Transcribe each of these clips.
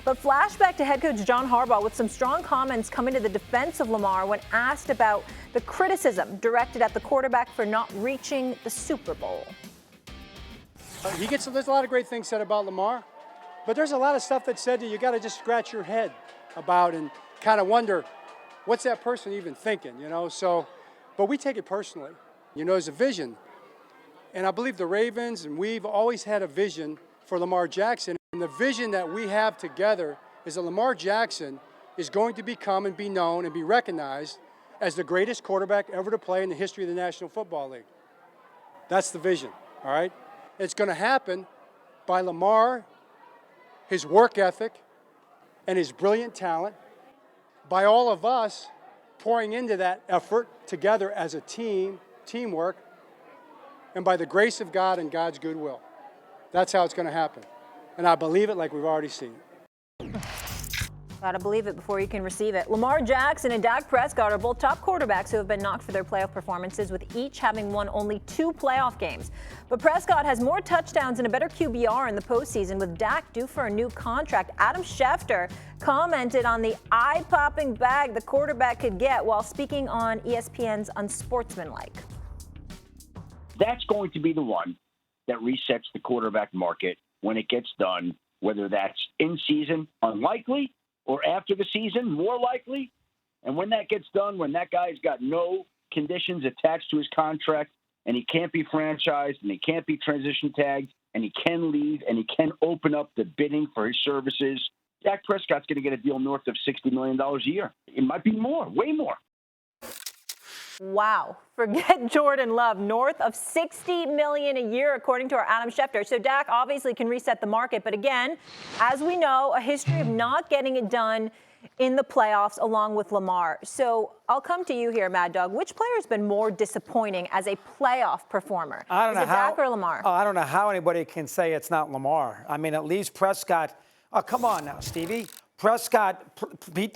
But flashback to head coach John Harbaugh with some strong comments coming to the defense of Lamar when asked about the criticism directed at the quarterback for not reaching the Super Bowl. There's a lot of great things said about Lamar, but there's a lot of stuff that's said that you got to just scratch your head about and kind of wonder, what's that person even thinking, So, but we take it personally. There's a vision. And I believe the Ravens and we've always had a vision for Lamar Jackson. And the vision that we have together is that Lamar Jackson is going to become and be known and be recognized as the greatest quarterback ever to play in the history of the National Football League. That's the vision, all right? It's going to happen by Lamar, his work ethic, and his brilliant talent, by all of us pouring into that effort together as a team, teamwork, and by the grace of God and God's goodwill. That's how it's going to happen. And I believe it like we've already seen. Gotta believe it before you can receive it. Lamar Jackson and Dak Prescott are both top quarterbacks who have been knocked for their playoff performances, with each having won only 2 playoff games. But Prescott has more touchdowns and a better QBR in the postseason, with Dak due for a new contract. Adam Schefter commented on the eye-popping bag the quarterback could get while speaking on ESPN's Unsportsmanlike. That's going to be the one that resets the quarterback market when it gets done, whether that's in season, unlikely, or after the season, more likely. And when that gets done, when that guy's got no conditions attached to his contract, and he can't be franchised, and he can't be transition tagged, and he can leave, and he can open up the bidding for his services, Dak Prescott's going to get a deal north of $60 million a year. It might be more, way more. Wow. Forget Jordan Love. North of $60 million a year, according to our Adam Schefter. So Dak obviously can reset the market. But again, as we know, a history of not getting it done in the playoffs along with Lamar. So I'll come to you here, Mad Dog. Which player has been more disappointing as a playoff performer? Is it Dak or Lamar? I don't know how anybody can say it's not Lamar. I mean, at least Prescott. Oh, come on now, Stevie. Prescott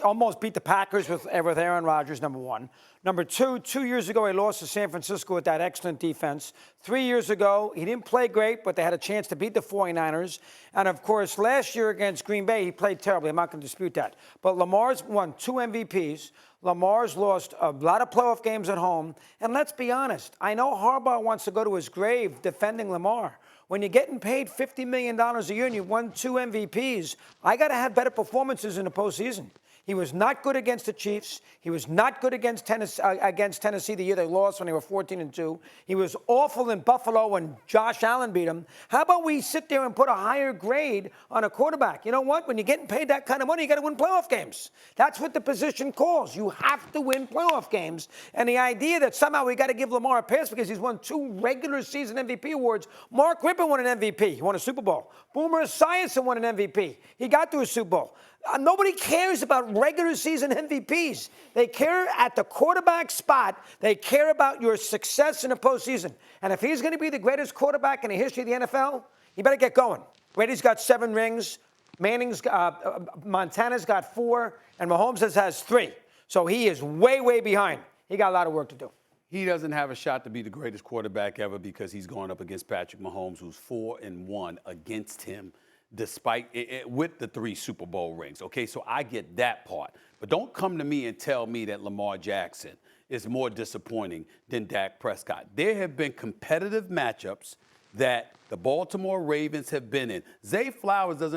almost beat the Packers with Aaron Rodgers, number one. Number two, 2 years ago, he lost to San Francisco with that excellent defense. 3 years ago, he didn't play great, but they had a chance to beat the 49ers. And, of course, last year against Green Bay, he played terribly. I'm not going to dispute that. But Lamar's won 2 MVPs. Lamar's lost a lot of playoff games at home. And let's be honest, I know Harbaugh wants to go to his grave defending Lamar. When you're getting paid $50 million a year and you've won 2 MVPs, I got to have better performances in the postseason. He was not good against the Chiefs. He was not good against Tennessee the year they lost when they were 14-2. He was awful in Buffalo when Josh Allen beat him. How about we sit there and put a higher grade on a quarterback? You know what? When you're getting paid that kind of money, you got to win playoff games. That's what the position calls. You have to win playoff games. And the idea that somehow we got to give Lamar a pass because he's won 2 regular season MVP awards. Mark Rippon won an MVP. He won a Super Bowl. Boomer Esiason won an MVP. He got to a Super Bowl. Nobody cares about regular season MVPs. They care at the quarterback spot. They care about your success in the postseason. And if he's going to be the greatest quarterback in the history of the NFL, you better get going. Brady's got 7 rings. Montana's got 4. And Mahomes has 3. So he is way, way behind. He got a lot of work to do. He doesn't have a shot to be the greatest quarterback ever because he's going up against Patrick Mahomes, who's 4-1 against him, despite with the 3 Super Bowl rings. Okay, so I get that part. But don't come to me and tell me that Lamar Jackson is more disappointing than Dak Prescott. There have been competitive matchups that the Baltimore Ravens have been in. Zay Flowers he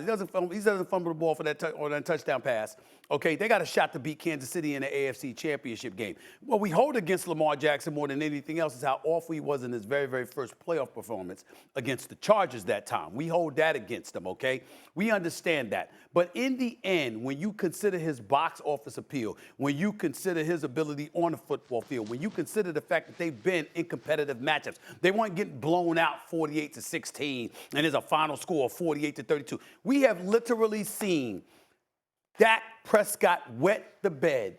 doesn't fumble the ball for that touchdown pass. Okay, they got a shot to beat Kansas City in the AFC Championship game. What we hold against Lamar Jackson more than anything else is how awful he was in his very, very first playoff performance against the Chargers that time. We hold that against him, okay? We understand that. But in the end, when you consider his box office appeal, when you consider his ability on the football field, when you consider the fact that they've been in competitive matchups, they weren't getting blown out 48-16, and there's a final score of 48-32. We have literally seen Dak Prescott wet the bed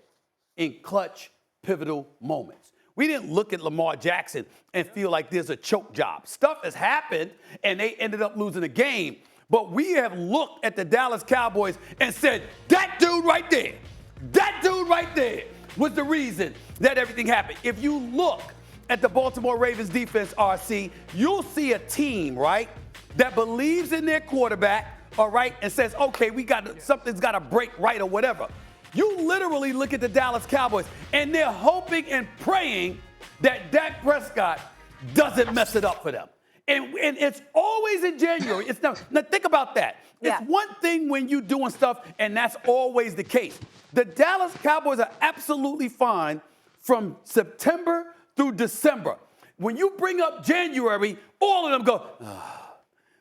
in clutch, pivotal moments. We didn't look at Lamar Jackson and feel like there's a choke job. Stuff has happened, and they ended up losing the game. But we have looked at the Dallas Cowboys and said, that dude right there was the reason that everything happened. If you look at the Baltimore Ravens defense, RC, you'll see a team, right, that believes in their quarterback, all right, and says, okay, something's got to break right or whatever. You literally look at the Dallas Cowboys, and they're hoping and praying that Dak Prescott doesn't mess it up for them. And it's always in January. Now think about that. It's one thing when you're doing stuff, and that's always the case. The Dallas Cowboys are absolutely fine from September through December. When you bring up January, all of them go,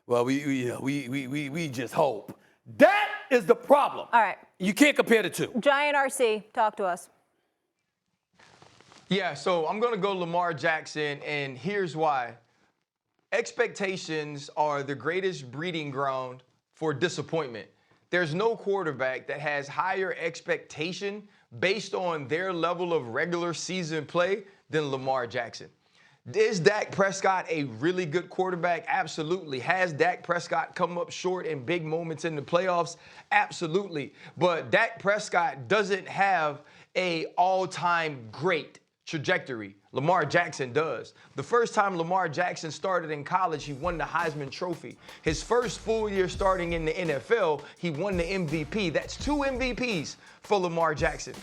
well, we just hope. That is the problem. All right. You can't compare the two. Giant RC, talk to us. Yeah, so I'm going to go Lamar Jackson, and here's why. Expectations are the greatest breeding ground for disappointment. There's no quarterback that has higher expectation based on their level of regular season play than Lamar Jackson. Is Dak Prescott a really good quarterback? Absolutely. Has Dak Prescott come up short in big moments in the playoffs? Absolutely. But Dak Prescott doesn't have a all-time great trajectory. Lamar Jackson does. The first time Lamar Jackson started in college, he won the Heisman Trophy. His first full year starting in the NFL, he won the MVP. That's 2 MVPs for Lamar Jackson,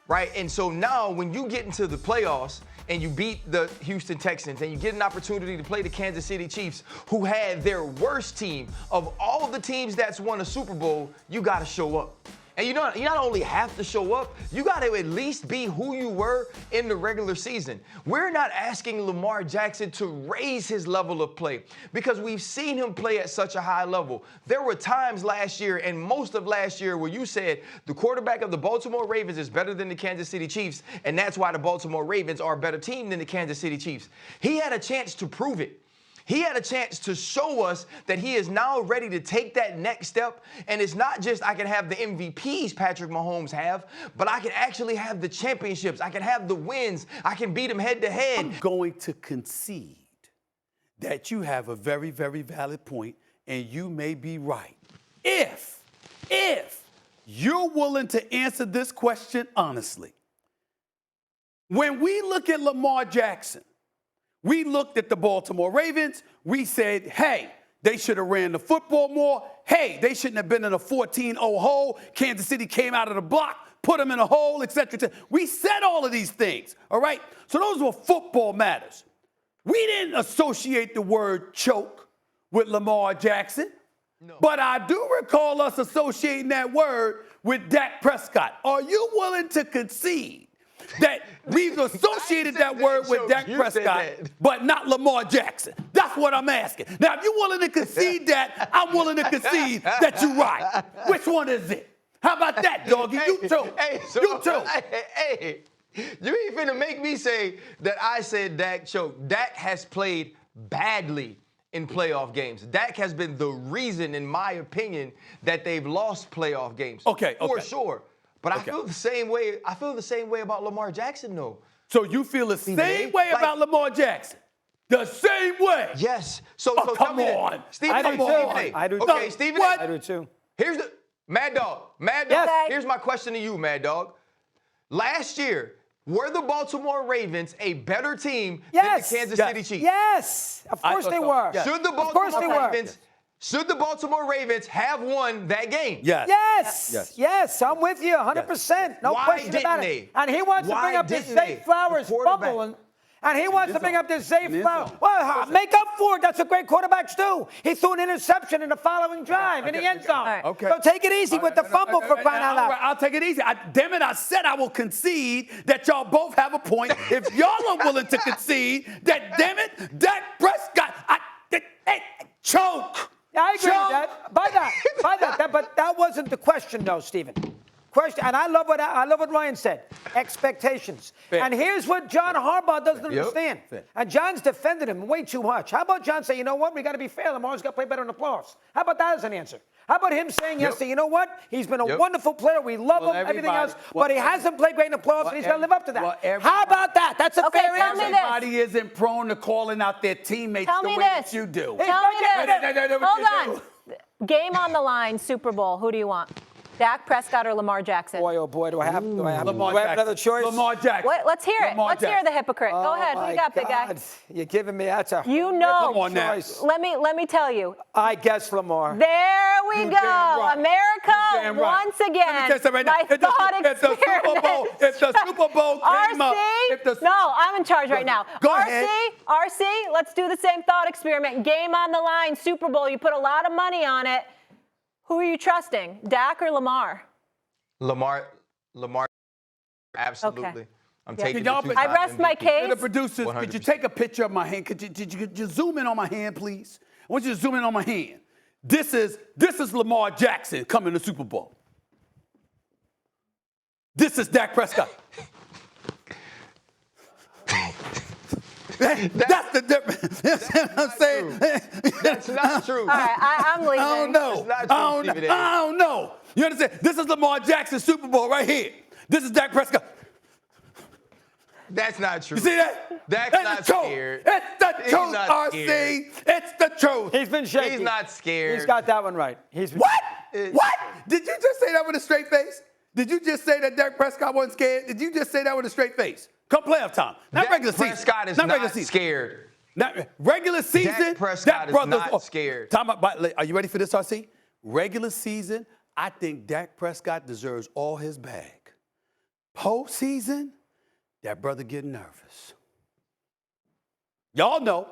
right? And so now when you get into the playoffs and you beat the Houston Texans and you get an opportunity to play the Kansas City Chiefs, who had their worst team of all the teams that's won a Super Bowl, you got to show up. And you not only have to show up, you got to at least be who you were in the regular season. We're not asking Lamar Jackson to raise his level of play because we've seen him play at such a high level. There were times last year and most of last year where you said the quarterback of the Baltimore Ravens is better than the Kansas City Chiefs, and that's why the Baltimore Ravens are a better team than the Kansas City Chiefs. He had a chance to prove it. He had a chance to show us that he is now ready to take that next step. And it's not just I can have the MVPs Patrick Mahomes have, but I can actually have the championships. I can have the wins. I can beat him head to head. I'm going to concede that you have a very, very valid point, and you may be right. If you're willing to answer this question honestly, when we look at Lamar Jackson, we looked at the Baltimore Ravens. We said, hey, they should have ran the football more. Hey, they shouldn't have been in a 14-0 hole. Kansas City came out of the block, put them in a hole, et cetera, et cetera. We said all of these things, all right? So those were football matters. We didn't associate the word choke with Lamar Jackson. No. But I do recall us associating that word with Dak Prescott. Are you willing to concede that we've associated that word with Dak Prescott, but not Lamar Jackson? That's what I'm asking. Now, if you're willing to concede that, I'm willing to concede that you're right. Which one is it? How about that, doggy? You too. You too. Hey, you ain't finna make me say that I said Dak choked. Dak has played badly in playoff games. Dak has been the reason, in my opinion, that they've lost playoff games. Okay. For sure. But I feel the same way. I feel the same way about Lamar Jackson, though. So you feel the same way about Lamar Jackson? The same way? Yes. So come on. Stephen I do too. I do too. Okay, Stephen. What? I do too. Here's the Mad Dog. Yes. Here's my question to you, Mad Dog. Last year, were the Baltimore Ravens a better team than the Kansas City Chiefs? Yes. Of course they were. Yes. Should the Baltimore Ravens have won that game? Yes. I'm with you 100%. No question about it. And he wants to bring up this Zay Flowers fumble. And he wants to bring up this Zay Flowers. Well, make up for it. That's what great quarterbacks do. He threw an interception in the following drive in the end zone. Right. Okay. So take it easy with the fumble for crying out loud. I'll take it easy. Damn it, I said I will concede that y'all both have a point. If y'all are willing to concede that, damn it, Dak Prescott, choke. Yeah, I agree with that. By that. But that wasn't the question, though, Stephen. And I love what Ryan said. Expectations. Fair. And here's what John Harbaugh doesn't understand. Fair. And John's defended him way too much. How about John say, you know what? We got to be fair. Lamar's got to play better in the playoffs. How about that as an answer? How about him saying yesterday, you know what? He's been a wonderful player. We love him, everything else. But he hasn't played great in the playoffs, and he's got to live up to that. How about that? That's a fair answer. Everybody isn't prone to calling out their teammates the way that you do. Tell me this. Hold on. Game on the line, Super Bowl. Who do you want? Dak Prescott or Lamar Jackson? Boy, oh boy, do I have Lamar another choice? Lamar Jackson. What? Let's hear it. Lamar Let's hear the hypocrite. Go ahead. What do you got, big guy? You're giving me that's a You know. Come on now. choice. Let me tell you. I guess Lamar. There we You go. damn right. America Damn right. once Let me again. tell you something right now. My thought experiment. If the Super Bowl came up, No, I'm in charge right now. Go ahead. RC, let's do the same thought experiment. Game on the line, Super Bowl. You put a lot of money on it. Who are you trusting, Dak or Lamar? Lamar, absolutely. Okay. I'm Yeah. taking Y'all the been- I rest my MVP. case. The producers, could you 100%. take a picture of my hand? Could you zoom in on my hand, please? I want you to zoom in on my hand. This is Lamar Jackson coming to the Super Bowl. This is Dak Prescott. That's the difference. You know what I'm saying? That's not true. All right, I'm leaving. I don't know. That's not true, Stevie Davis. I don't know. You understand? This is Lamar Jackson Super Bowl right here. This is Dak Prescott. That's not true. You see that? Dak's That's not the truth. scared. It's the He's truth, not RC. scared. It's the truth. He's been shaky. He's not scared. He's got that one right. He's been What? It- What? Did you just say that with a straight face? Did you just say that Dak Prescott wasn't scared? Did you just say that with a straight face? Come playoff time. Not Dak regular season. Prescott is not not regular season. scared. Not regular season. Dak Prescott is not scared. Time out, are you ready for this, RC? Regular season, I think Dak Prescott deserves all his bag. Postseason, that brother getting nervous. Y'all know.